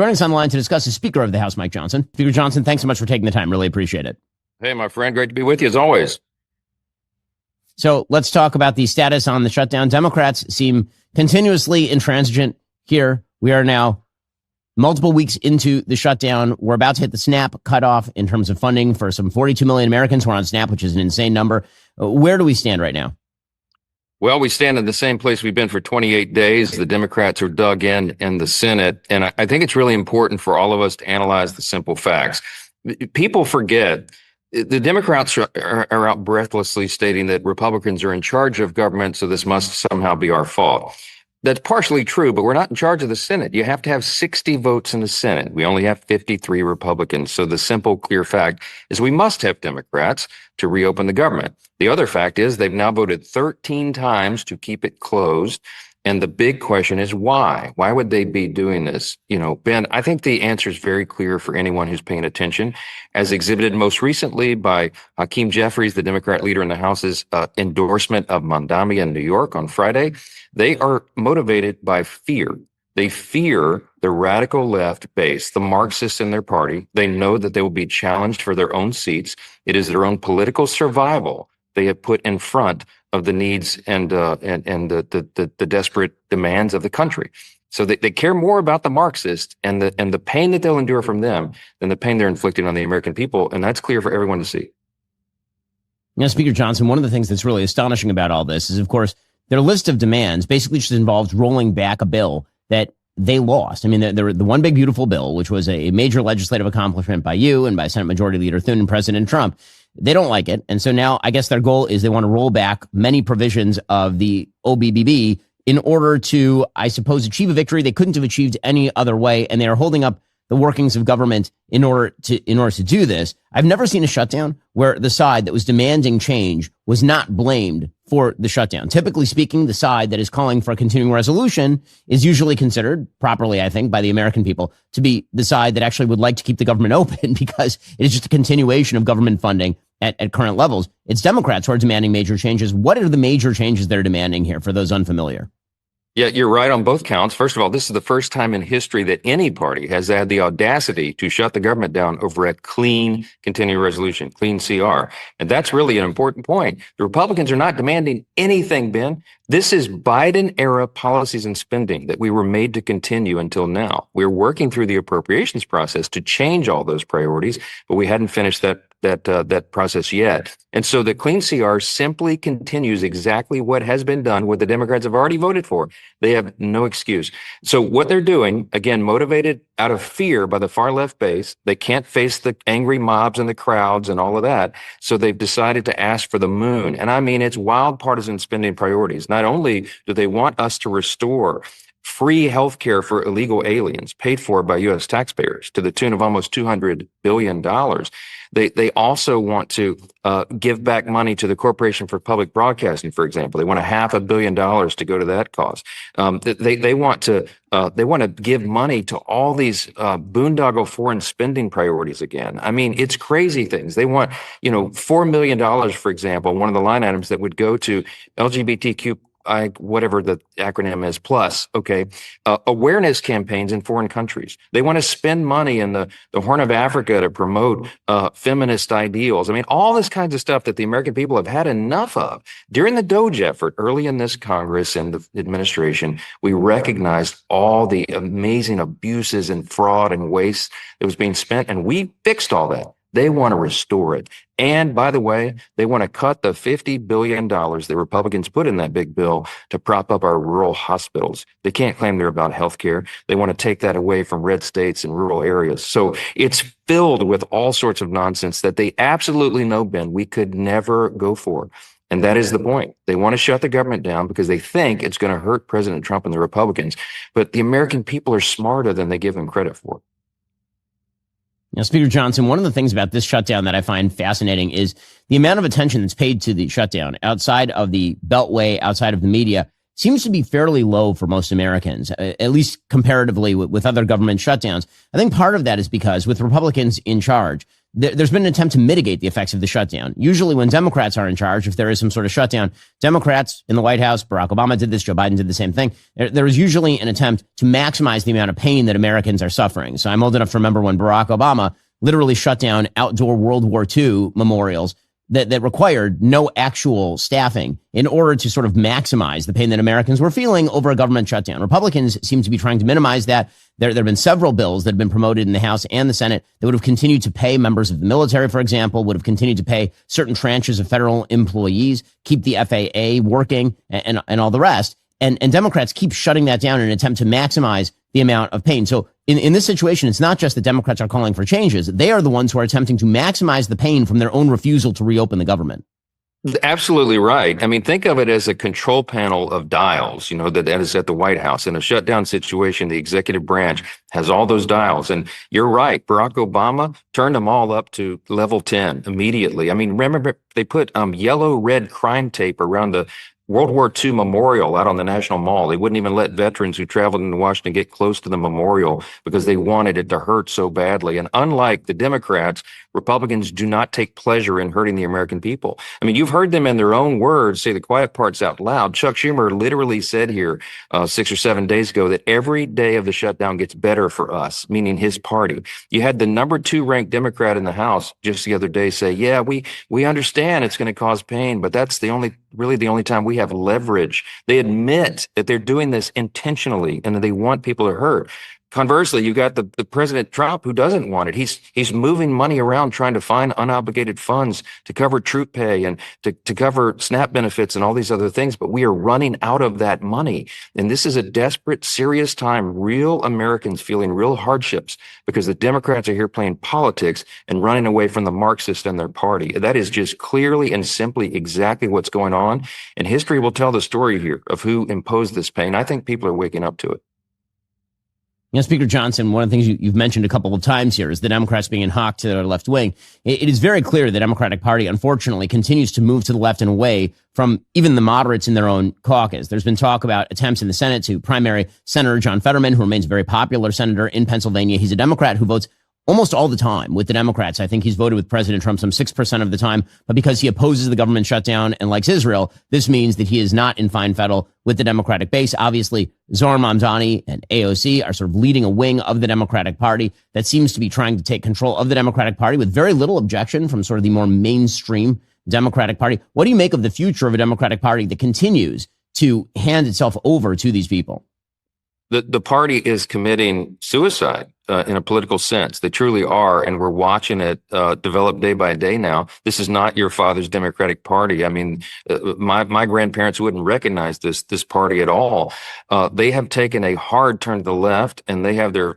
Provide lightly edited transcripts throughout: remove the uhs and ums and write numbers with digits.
Joining us on the line to discuss is Speaker of the House, Mike Johnson. Speaker Johnson, thanks so much for taking the time. Really appreciate it. Hey, my friend. Great to be with you as always. So let's talk about the status on the shutdown. Democrats seem continuously intransigent here. We are now multiple weeks into the shutdown. We're about to hit the SNAP cutoff in terms of funding for some 42 million Americans who are on SNAP, which is an insane number. Where do we stand right now? Well, we stand in the same place we've been for 28 days. The Democrats are dug in the Senate. And I think it's really important for all of us to analyze the simple facts. People forget the Democrats are out breathlessly stating that Republicans are in charge of government, so this must somehow be our fault. That's partially true, but we're not in charge of the Senate. You have to have 60 votes in the Senate. We only have 53 Republicans. So the simple, clear fact is we must have Democrats to reopen the government. The other fact is they've now voted 13 times to keep it closed. And the big question is why? Why would they be doing this? You know, Ben, I think the answer is very clear for anyone who's paying attention, as exhibited most recently by Hakeem Jeffries, the Democrat leader in the House's endorsement of Mondami in New York on Friday. They are motivated by fear. They fear the radical left base, the Marxists in their party. They know that they will be challenged for their own seats. It is their own political survival they have put in front of the needs and the desperate demands of the country. So they care more about the Marxists and the pain that they'll endure from them than the pain they're inflicting on the American people. And that's clear for everyone to see. Now, Speaker Johnson, one of the things that's really astonishing about all this is, of course, their list of demands basically just involves rolling back a bill that they lost. I mean, the one big beautiful bill, which was a major legislative accomplishment by you and by Senate Majority Leader Thune and President Trump. They don't like it. And so now I guess their goal is they want to roll back many provisions of the OBBB in order to, I suppose, achieve a victory they couldn't have achieved any other way. And they are holding up the workings of government in order to do this. I've never seen a shutdown where the side that was demanding change was not blamed for the shutdown. Typically speaking, the side that is calling for a continuing resolution is usually considered properly, I think, by the American people to be the side that actually would like to keep the government open because it is just a continuation of government funding at current levels. It's Democrats who are demanding major changes. What are the major changes they're demanding here for those unfamiliar? Yeah, you're right on both counts. First of all, this is the first time in history that any party has had the audacity to shut the government down over a clean continuing resolution, clean CR. And that's really an important point. The Republicans are not demanding anything, Ben. This is Biden-era policies and spending that we were made to continue until now. We're working through the appropriations process to change all those priorities, but we hadn't finished that process yet. And so the clean CR simply continues exactly what has been done, what the Democrats have already voted for. They have no excuse. So what they're doing, again, motivated out of fear by the far left base, they can't face the angry mobs and the crowds and all of that. So they've decided to ask for the moon. And I mean, it's wild partisan spending priorities. Not only do they want us to restore free health care for illegal aliens paid for by U.S. taxpayers to the tune of almost $200 billion. They also want to give back money to the Corporation for Public Broadcasting, for example. They want $500 million to go to that cause. They want to give money to all these boondoggle foreign spending priorities again. I mean, it's crazy things. They want, $4 million, for example, one of the line items that would go to LGBTQ whatever the acronym is, plus, awareness campaigns in foreign countries. They want to spend money in the Horn of Africa to promote feminist ideals. I mean, all this kinds of stuff that the American people have had enough of. During the DOGE effort, early in this Congress and the administration, we recognized all the amazing abuses and fraud and waste that was being spent, and we fixed all that. They want to restore it. And by the way, they want to cut the $50 billion the Republicans put in that big bill to prop up our rural hospitals. They can't claim they're about health care. They want to take that away from red states and rural areas. So it's filled with all sorts of nonsense that they absolutely know, Ben, we could never go for. And that is the point. They want to shut the government down because they think it's going to hurt President Trump and the Republicans. But the American people are smarter than they give them credit for. Now, Speaker Johnson, one of the things about this shutdown that I find fascinating is the amount of attention that's paid to the shutdown outside of the Beltway, outside of the media, seems to be fairly low for most Americans, at least comparatively with other government shutdowns. I think part of that is because with Republicans in charge, there's been an attempt to mitigate the effects of the shutdown. Usually when Democrats are in charge, if there is some sort of shutdown, Democrats in the White House, Barack Obama did this, Joe Biden did the same thing. There is usually an attempt to maximize the amount of pain that Americans are suffering. So I'm old enough to remember when Barack Obama literally shut down outdoor World War II memorials that required no actual staffing in order to sort of maximize the pain that Americans were feeling over a government shutdown. Republicans seem to be trying to minimize that. There have been several bills that have been promoted in the House and the Senate that would have continued to pay members of the military, for example, would have continued to pay certain tranches of federal employees, keep the FAA working, and all the rest. And Democrats keep shutting that down in an attempt to maximize the amount of pain. So in this situation, it's not just that Democrats are calling for changes. They are the ones who are attempting to maximize the pain from their own refusal to reopen the government. Absolutely right. I mean, think of it as a control panel of dials, that is at the White House. In a shutdown situation, the executive branch has all those dials. And you're right. Barack Obama turned them all up to level 10 immediately. I mean, remember, they put yellow, red crime tape around the World War II memorial out on the National Mall. They wouldn't even let veterans who traveled into Washington get close to the memorial because they wanted it to hurt so badly. And unlike the Democrats, Republicans do not take pleasure in hurting the American people. I mean, you've heard them in their own words say the quiet parts out loud. Chuck Schumer literally said here 6 or 7 days ago that every day of the shutdown gets better for us, meaning his party. You had the number 2 ranked Democrat in the House just the other day say, yeah, we understand it's going to cause pain, but that's the only time we have leverage. They admit that they're doing this intentionally and that they want people to hurt. Conversely, you got the President Trump who doesn't want it. He's moving money around trying to find unobligated funds to cover troop pay and to cover SNAP benefits and all these other things. But we are running out of that money. And this is a desperate, serious time. Real Americans feeling real hardships because the Democrats are here playing politics and running away from the Marxists and their party. That is just clearly and simply exactly what's going on. And history will tell the story here of who imposed this pain. I think people are waking up to it. Speaker Johnson, one of the things you've mentioned a couple of times here is the Democrats being hawked to their left wing. It is very clear the Democratic Party, unfortunately, continues to move to the left and away from even the moderates in their own caucus. There's been talk about attempts in the Senate to primary Senator John Fetterman, who remains a very popular senator in Pennsylvania. He's a Democrat who votes almost all the time with the Democrats. I think he's voted with President Trump some 6% of the time, but because he opposes the government shutdown and likes Israel, this means that he is not in fine fettle with the Democratic base. Obviously, Zohar Mamdani and AOC are sort of leading a wing of the Democratic Party that seems to be trying to take control of the Democratic Party with very little objection from sort of the more mainstream Democratic Party. What do you make of the future of a Democratic Party that continues to hand itself over to these people? The party is committing suicide in a political sense. They truly are, and we're watching it develop day by day now. This is not your father's Democratic Party. I mean, my grandparents wouldn't recognize this party at all. They have taken a hard turn to the left, and they have their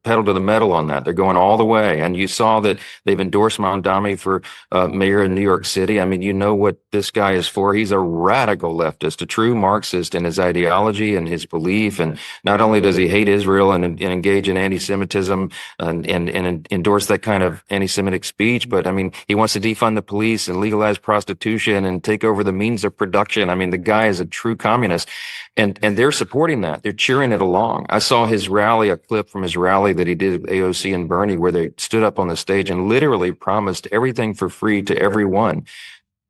pedal to the metal on that. They're going all the way. And you saw that they've endorsed Mamdani for mayor in New York City. I mean, you know what this guy is for. He's a radical leftist, a true Marxist in his ideology and his belief. And not only does he hate Israel and engage in anti-Semitism and endorse that kind of anti-Semitic speech, but I mean, he wants to defund the police and legalize prostitution and take over the means of production. I mean, the guy is a true communist, and they're supporting that. They're cheering it along. I saw his rally, a clip from his rally that he did with AOC and Bernie, where they stood up on the stage and literally promised everything for free to everyone.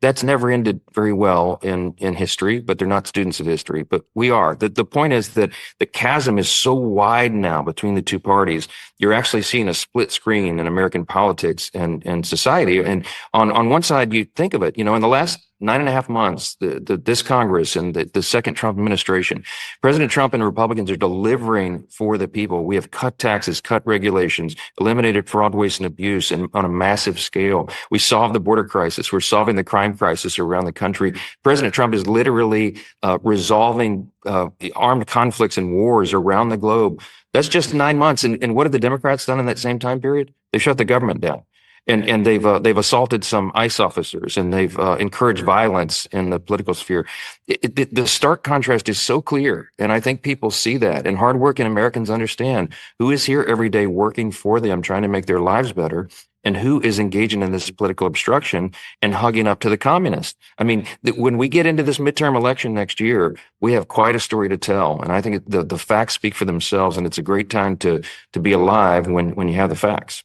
That's never ended very well in history, but they're not students of history. But we are. The point is that the chasm is so wide now between the two parties. You're actually seeing a split screen in American politics and society. And on one side, you think of it, in the last 9.5 months, this Congress and the second Trump administration, President Trump and Republicans are delivering for the people. We have cut taxes, cut regulations, eliminated fraud, waste, and abuse and on a massive scale. We solved the border crisis. We're solving the crime crisis around the country. President Trump is literally resolving armed conflicts and wars around the globe. That's just 9 months. And what have the Democrats done in that same time period? They shut the government down. And they've assaulted some ICE officers, and they've encouraged violence in the political sphere. The stark contrast is so clear, and I think people see that. And hardworking Americans understand who is here every day working for them, trying to make their lives better, and who is engaging in this political obstruction and hugging up to the communists. I mean, when we get into this midterm election next year, we have quite a story to tell, and I think the facts speak for themselves. And it's a great time to be alive when you have the facts.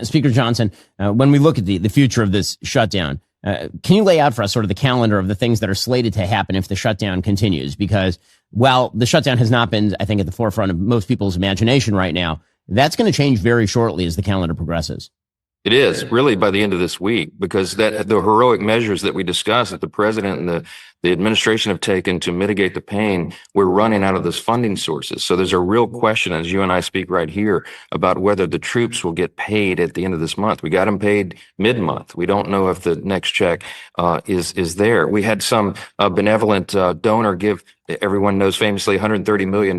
Speaker Johnson, when we look at the future of this shutdown, can you lay out for us sort of the calendar of the things that are slated to happen if the shutdown continues? Because while the shutdown has not been, I think, at the forefront of most people's imagination right now, that's going to change very shortly as the calendar progresses. It is really by the end of this week, because that the heroic measures that we discussed that the president and the administration have taken to mitigate the pain, we're running out of those funding sources. So there's a real question, as you and I speak right here, about whether the troops will get paid at the end of this month. We got them paid mid-month. We don't know if the next check is there. We had some benevolent donor give, everyone knows famously, $130 million.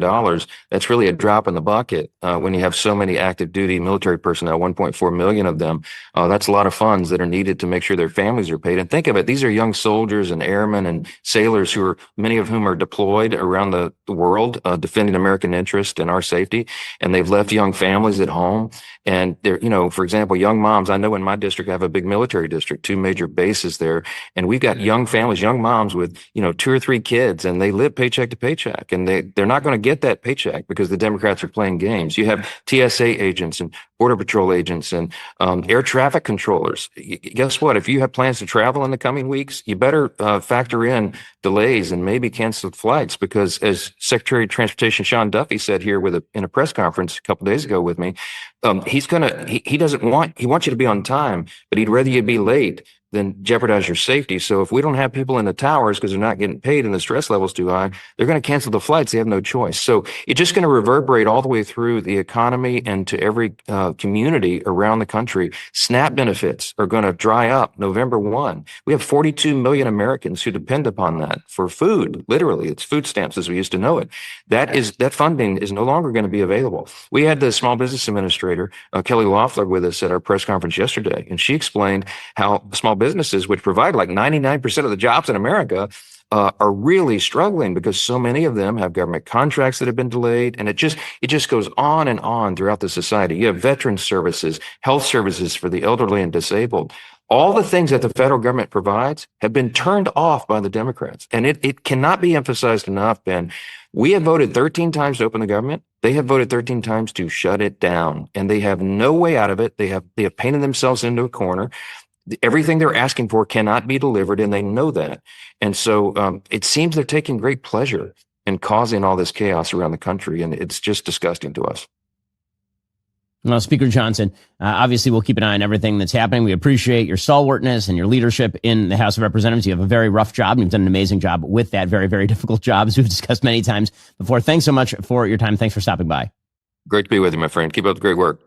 That's really a drop in the bucket when you have so many active duty military personnel, 1.4 million of them. That's a lot of funds that are needed to make sure their families are paid. And think of it, these are young soldiers and airmen and sailors who are, many of whom are deployed around the world, defending American interest and our safety. And they've left young families at home. And they're, for example, young moms. I know in my district, I have a big military district, 2 major bases there. And we've got young families, young moms with, 2 or 3 kids, and they live paycheck to paycheck. And they're not going to get that paycheck because the Democrats are playing games. You have TSA agents and Border Patrol agents and air traffic controllers. Guess what? If you have plans to travel in the coming weeks, you better factor in delays and maybe canceled flights, because as Secretary of Transportation Sean Duffy said here in a press conference a couple of days ago with me, he wants you to be on time, but he'd rather you be late than jeopardize your safety. So if we don't have people in the towers because they're not getting paid and the stress level's too high, they're going to cancel the flights. They have no choice. So it's just going to reverberate all the way through the economy and to every community around the country. SNAP benefits are going to dry up November 1. We have 42 million Americans who depend upon that for food. Literally, it's food stamps as we used to know it. That funding is no longer going to be available. We had the small business administrator, Kelly Loeffler, with us at our press conference yesterday, and she explained how small businesses, which provide like 99% of the jobs in America, are really struggling because so many of them have government contracts that have been delayed. And it just goes on and on throughout the society. You have veteran services, health services for the elderly and disabled. All the things that the federal government provides have been turned off by the Democrats. And it cannot be emphasized enough, Ben. We have voted 13 times to open the government. They have voted 13 times to shut it down. And they have no way out of it. They have painted themselves into a corner. Everything they're asking for cannot be delivered, and they know that. And so it seems they're taking great pleasure in causing all this chaos around the country, and it's just disgusting to us. Well, Speaker Johnson, obviously we'll keep an eye on everything that's happening. We appreciate your stalwartness and your leadership in the House of Representatives. You have a very rough job, and you've done an amazing job with that very, very difficult job, as we've discussed many times before. Thanks so much for your time. Thanks for stopping by. Great to be with you, my friend. Keep up the great work.